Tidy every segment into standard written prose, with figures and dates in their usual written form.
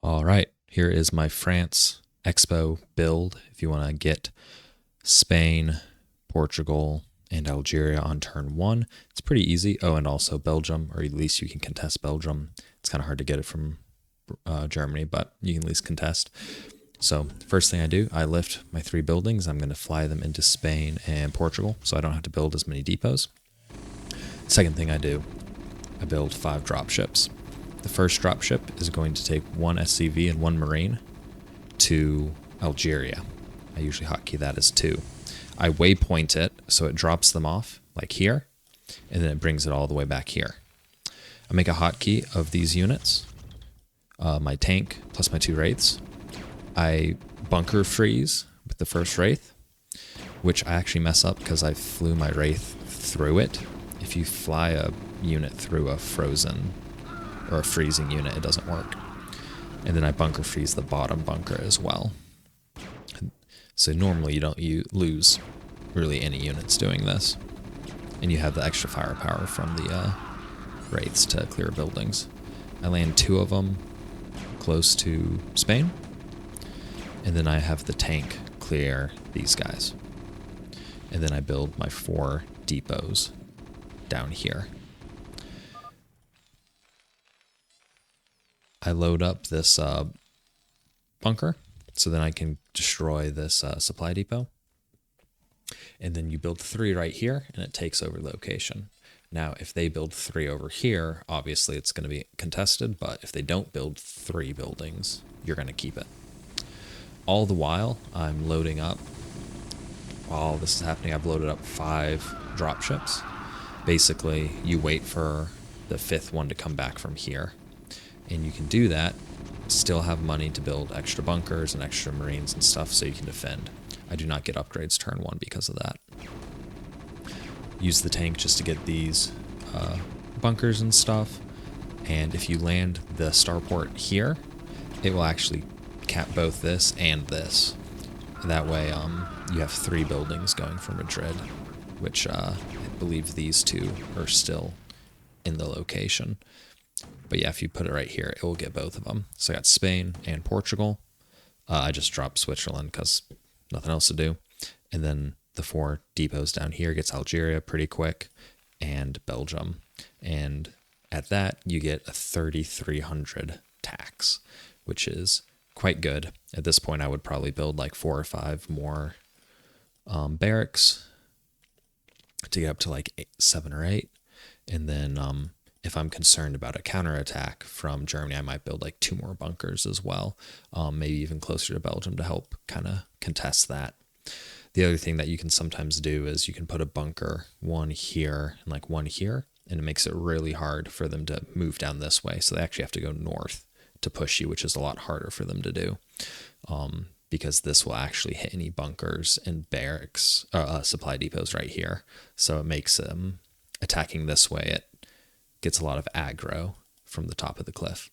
All right, here is my France expo build. If you want to get Spain, Portugal, and Algeria on turn one, it's pretty easy. Oh, and also Belgium, or at least you can contest Belgium. It's kind of hard to get it from Germany, but you can at least contest. So first thing I do, I lift my 3 buildings. I'm going to fly them into Spain and Portugal, so I don't have to build as many depots. Second thing I do, I build 5 dropships. The first dropship is going to take 1 SCV and 1 Marine to Algeria. I usually hotkey that as 2. I waypoint it so it drops them off like here, and then it brings it all the way back here. I make a hotkey of these units, my tank plus my 2 wraiths. I bunker freeze with the first wraith, which I actually mess up because I flew my wraith through it. If you fly a unit through a frozen or a freezing unit, it doesn't work. And then I bunker freeze the bottom bunker as well. So normally you lose really any units doing this. And you have the extra firepower from the wraiths to clear buildings. I land 2 of them close to Spain. And then I have the tank clear these guys. And then I build my 4 depots down here. I load up this bunker so then I can destroy this supply depot. And then you build 3 right here and it takes over location. Now, if they build 3 over here, obviously it's going to be contested, but if they don't build 3 buildings, you're going to keep it. All the while, I'm loading up. While this is happening, I've loaded up 5 dropships. Basically, you wait for the 5th one to come back from here. And you can do that, still have money to build extra bunkers and extra marines and stuff so you can defend. I do not get upgrades turn 1 because of that. Use the tank just to get these bunkers and stuff. And if you land the starport here, it will actually cap both this and this. That way you have 3 buildings going for Madrid, which I believe these 2 are still in the location. But yeah, if you put it right here, it will get both of them. So I got Spain and Portugal. I just dropped Switzerland because nothing else to do. And then the 4 depots down here gets Algeria pretty quick and Belgium. And at that, you get a 3,300 tax, which is quite good. At this point, I would probably build like 4 or 5 more barracks to get up to like 7 or 8. And then if I'm concerned about a counterattack from Germany, I might build like 2 more bunkers as well, maybe even closer to Belgium to help kind of contest that. The other thing that you can sometimes do is you can put a bunker 1 here and like 1 here, and it makes it really hard for them to move down this way. So they actually have to go north to push you, which is a lot harder for them to do, because this will actually hit any bunkers and barracks, supply depots right here. So it makes attacking this way, it gets a lot of aggro from the top of the cliff.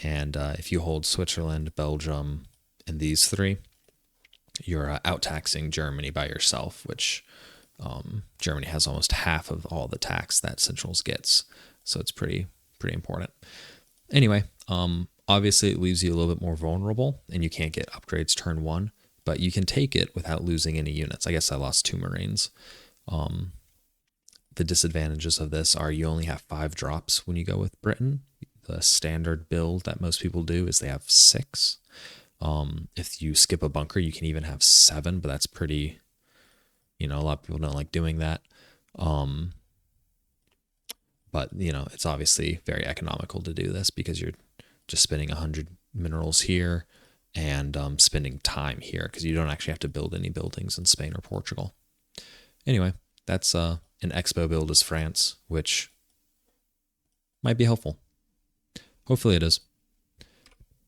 And if you hold Switzerland, Belgium, and these 3, you're out-taxing Germany by yourself, which Germany has almost half of all the tax that Centrals gets. So it's pretty important. Anyway, obviously it leaves you a little bit more vulnerable, and you can't get upgrades turn 1, but you can take it without losing any units. I guess I lost 2 Marines. The disadvantages of this are you only have 5 drops when you go with Britain. The standard build that most people do is they have 6. If you skip a bunker, you can even have 7, but that's pretty, a lot of people don't like doing that. But, it's obviously very economical to do this because you're just spending 100 minerals here and spending time here because you don't actually have to build any buildings in Spain or Portugal. Anyway, that's an expo build as France, which might be helpful. Hopefully it is.